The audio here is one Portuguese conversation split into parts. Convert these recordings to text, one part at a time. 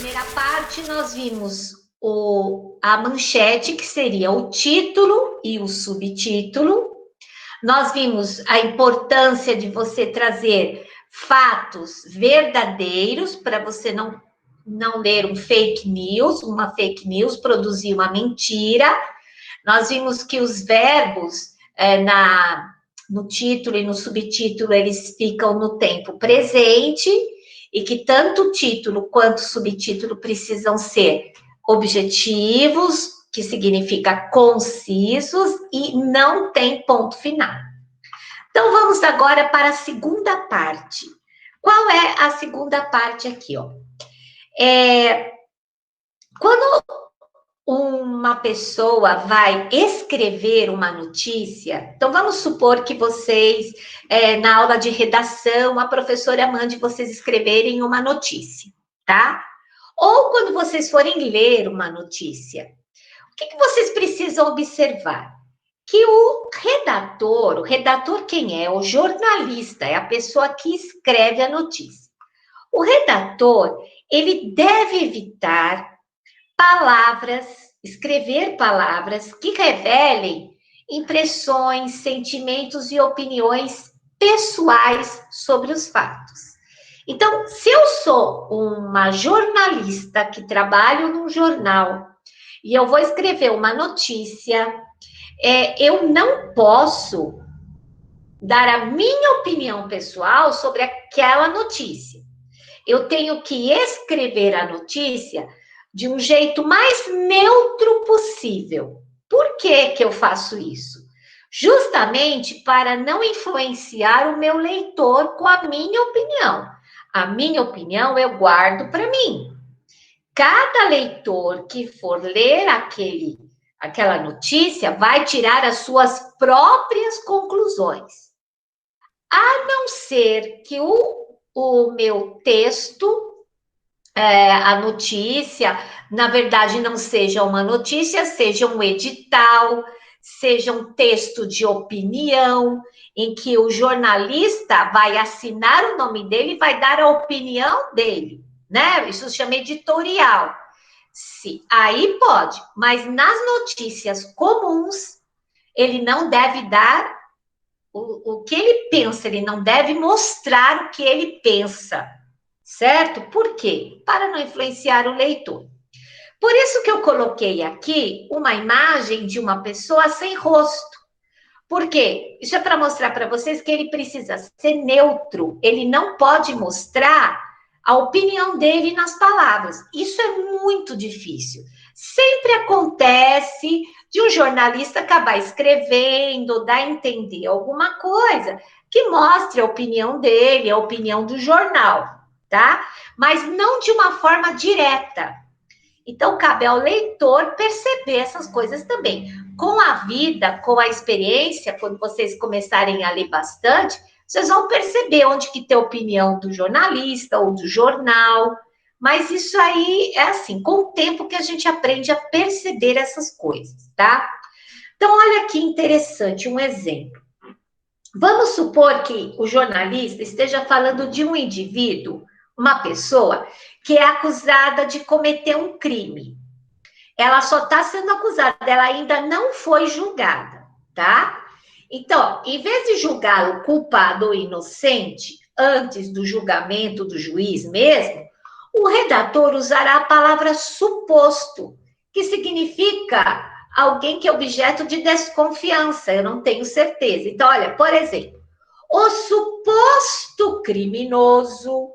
primeira parte, nós vimos a manchete, que seria o título e o subtítulo. Nós vimos a importância de você trazer fatos verdadeiros, para você não ler uma fake news, produzir uma mentira. Nós vimos que os verbos no título e no subtítulo, eles ficam no tempo presente, e que tanto o título quanto o subtítulo precisam ser objetivos, que significa concisos, e não tem ponto final. Então, vamos agora para a segunda parte. Qual é a segunda parte aqui, ó? Quando uma pessoa vai escrever uma notícia, então vamos supor que vocês, na aula de redação, a professora mande vocês escreverem uma notícia, tá? Ou quando vocês forem ler uma notícia, o que vocês precisam observar? Que o redator quem é? O jornalista, é a pessoa que escreve a notícia. O redator, ele deve evitar escrever palavras que revelem impressões, sentimentos e opiniões pessoais sobre os fatos. Então, se eu sou uma jornalista que trabalho num jornal e eu vou escrever uma notícia, eu não posso dar a minha opinião pessoal sobre aquela notícia. Eu tenho que escrever a notícia de um jeito mais neutro possível. Por que eu faço isso? Justamente para não influenciar o meu leitor com a minha opinião. A minha opinião eu guardo para mim. Cada leitor que for ler aquela notícia vai tirar as suas próprias conclusões. A não ser que o meu texto, a notícia, na verdade, não seja uma notícia, seja um edital, seja um texto de opinião, em que o jornalista vai assinar o nome dele e vai dar a opinião dele, né? Isso se chama editorial. Aí pode, mas nas notícias comuns, ele não deve dar o que ele pensa, ele não deve mostrar o que ele pensa. Certo? Por quê? Para não influenciar o leitor. Por isso que eu coloquei aqui uma imagem de uma pessoa sem rosto. Por quê? Isso é para mostrar para vocês que ele precisa ser neutro. Ele não pode mostrar a opinião dele nas palavras. Isso é muito difícil. Sempre acontece de um jornalista acabar escrevendo, dar a entender alguma coisa que mostre a opinião dele, a opinião do jornal. Tá? Mas não de uma forma direta. Então, cabe ao leitor perceber essas coisas também. Com a vida, com a experiência, quando vocês começarem a ler bastante, vocês vão perceber onde que tem a opinião do jornalista ou do jornal. Mas isso aí é assim, com o tempo que a gente aprende a perceber essas coisas, tá? Então, olha que interessante, um exemplo. Vamos supor que o jornalista esteja falando de um indivíduo, uma pessoa que é acusada de cometer um crime. Ela só está sendo acusada, ela ainda não foi julgada, tá? Então, em vez de julgá-lo culpado ou inocente, antes do julgamento do juiz mesmo, o redator usará a palavra suposto, que significa alguém que é objeto de desconfiança, eu não tenho certeza. Então, olha, por exemplo, o suposto criminoso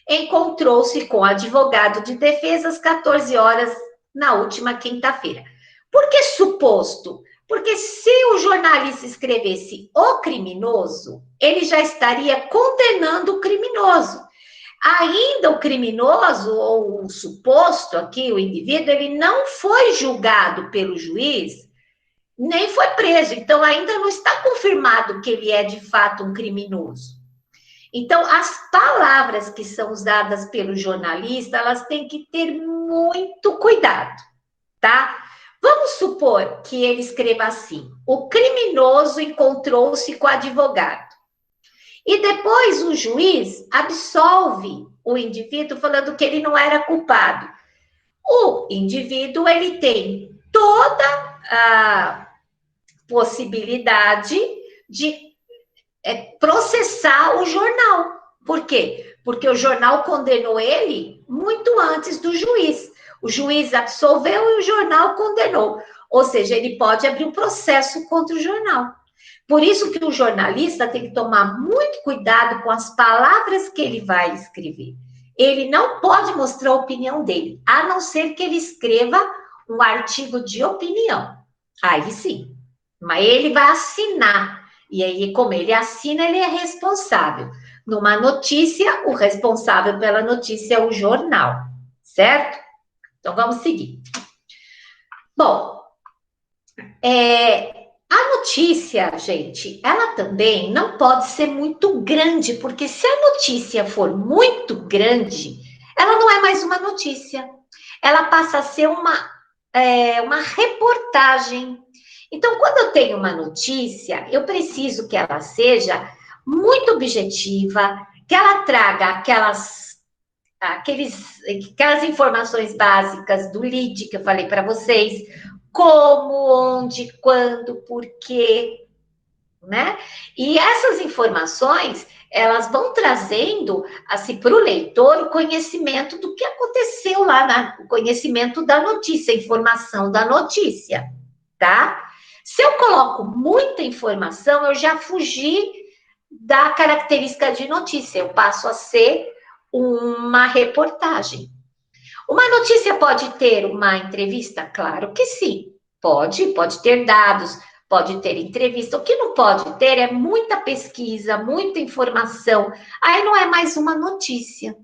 encontrou-se com o advogado de defesa às 14 horas na última quinta-feira. Por que suposto? Porque se o jornalista escrevesse o criminoso, ele já estaria condenando o criminoso. Ainda o criminoso, ou o suposto aqui, o indivíduo, ele não foi julgado pelo juiz, nem foi preso. Então, ainda não está confirmado que ele é, de fato, um criminoso. Então, as palavras que são usadas pelo jornalista, elas têm que ter muito cuidado, tá? Vamos supor que ele escreva assim: o criminoso encontrou-se com o advogado. E depois o juiz absolve o indivíduo falando que ele não era culpado. O indivíduo, ele tem toda a possibilidade de processar o jornal. Por quê? Porque o jornal condenou ele muito antes do juiz. O juiz absolveu e o jornal condenou. Ou seja, ele pode abrir um processo contra o jornal. Por isso que o jornalista tem que tomar muito cuidado com as palavras que ele vai escrever. Ele não pode mostrar a opinião dele, a não ser que ele escreva um artigo de opinião. Aí sim. Mas ele vai assinar. E aí, como ele assina, ele é responsável. Numa notícia, o responsável pela notícia é o jornal, certo? Então, vamos seguir. Bom, a notícia, gente, ela também não pode ser muito grande, porque se a notícia for muito grande, ela não é mais uma notícia. Ela passa a ser uma reportagem. Então, quando eu tenho uma notícia, eu preciso que ela seja muito objetiva, que ela traga aquelas informações básicas do lead que eu falei para vocês, como, onde, quando, por quê, né? E essas informações, elas vão trazendo, assim, para o leitor o conhecimento do que aconteceu lá, o conhecimento da notícia, a informação da notícia, tá? Se eu coloco muita informação, eu já fugi da característica de notícia, eu passo a ser uma reportagem. Uma notícia pode ter uma entrevista? Claro que sim. Pode ter dados, pode ter entrevista. O que não pode ter é muita pesquisa, muita informação. Aí não é mais uma notícia.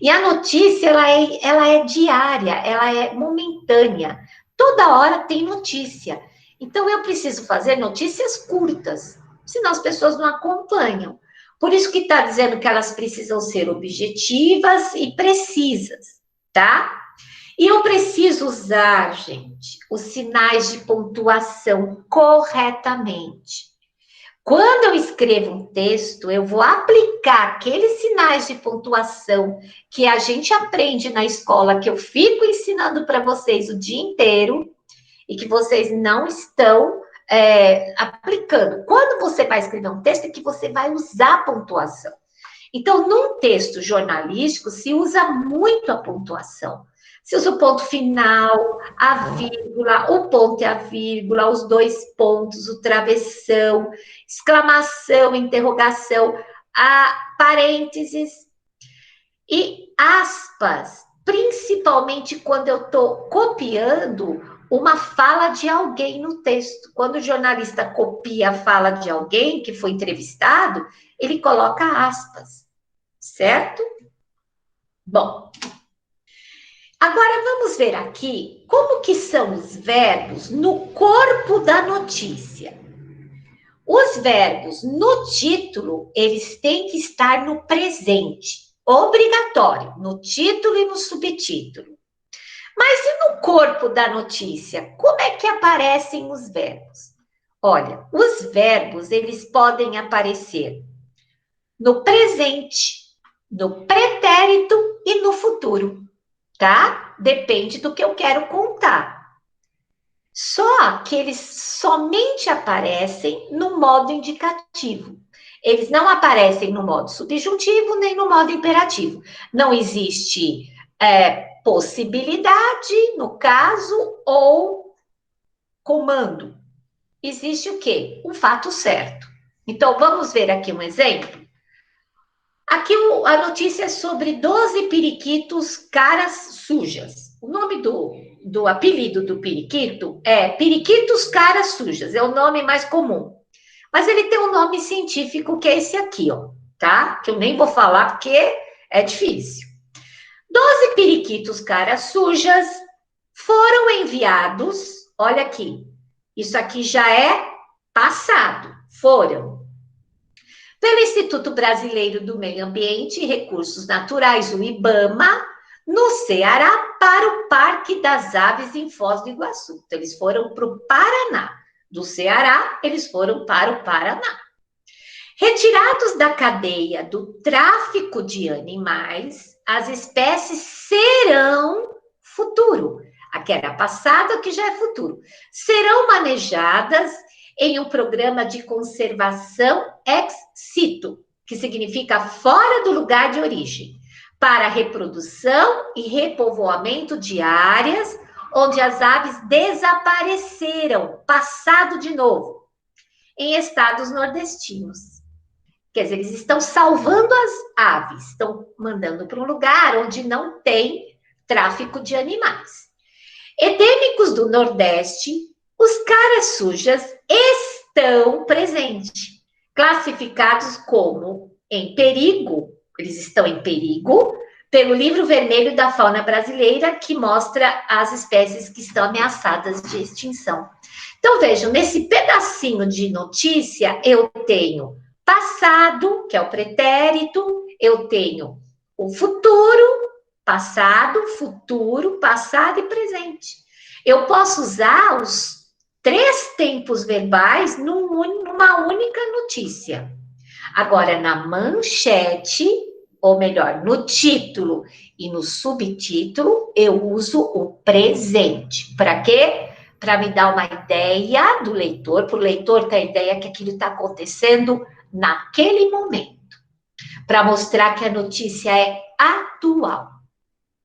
E a notícia, ela é diária, ela é momentânea. Toda hora tem notícia. Então, eu preciso fazer notícias curtas, senão as pessoas não acompanham. Por isso que está dizendo que elas precisam ser objetivas e precisas, tá? E eu preciso usar, gente, os sinais de pontuação corretamente. Quando eu escrevo um texto, eu vou aplicar aqueles sinais de pontuação que a gente aprende na escola, que eu fico ensinando para vocês o dia inteiro e que vocês não estão aplicando. Quando você vai escrever um texto, é que você vai usar a pontuação. Então, num texto jornalístico, se usa muito a pontuação. Se usa o ponto final, a vírgula, o ponto e a vírgula, os dois pontos, o travessão, exclamação, interrogação, a parênteses e aspas, principalmente quando eu estou copiando uma fala de alguém no texto. Quando o jornalista copia a fala de alguém que foi entrevistado, ele coloca aspas, certo? Bom, agora vamos ver aqui como que são os verbos no corpo da notícia. Os verbos no título, eles têm que estar no presente, obrigatório, no título e no subtítulo. Mas e no corpo da notícia? Como é que aparecem os verbos? Olha, os verbos, eles podem aparecer no presente, no pretérito e no futuro, tá? Depende do que eu quero contar. Só que eles somente aparecem no modo indicativo. Eles não aparecem no modo subjuntivo nem no modo imperativo. Não existe possibilidade, no caso, ou comando. Existe o quê? Um fato certo. Então, vamos ver aqui um exemplo. Aqui a notícia é sobre 12 periquitos caras sujas. O nome do apelido do periquito é periquitos caras sujas, é o nome mais comum. Mas ele tem um nome científico que é esse aqui, ó, tá? Que eu nem vou falar porque é difícil. 12 periquitos caras sujas foram enviados, olha aqui, isso aqui já é passado, foram pelo Instituto Brasileiro do Meio Ambiente e Recursos Naturais, o IBAMA, no Ceará, para o Parque das Aves em Foz do Iguaçu. Então, eles foram para o Paraná. Do Ceará, eles foram para o Paraná. Retirados da cadeia do tráfico de animais, as espécies serão futuro. Aqui era passado, aqui já é futuro. Serão manejadas em um programa de conservação ex situ, que significa fora do lugar de origem, para reprodução e repovoamento de áreas onde as aves desapareceram, passado de novo, em estados nordestinos. Quer dizer, eles estão salvando as aves, estão mandando para um lugar onde não tem tráfico de animais. Endêmicos do Nordeste, os caras sujas estão presentes, classificados como em perigo, eles estão em perigo, pelo Livro Vermelho da Fauna Brasileira, que mostra as espécies que estão ameaçadas de extinção. Então, vejam, nesse pedacinho de notícia, eu tenho passado, que é o pretérito, eu tenho o futuro, passado, futuro, passado e presente. Eu posso usar os 3 tempos verbais numa única notícia. Agora, na manchete, ou melhor, no título e no subtítulo, eu uso o presente. Para quê? Para me dar uma ideia do leitor, para o leitor ter a ideia que aquilo está acontecendo naquele momento. Para mostrar que a notícia é atual.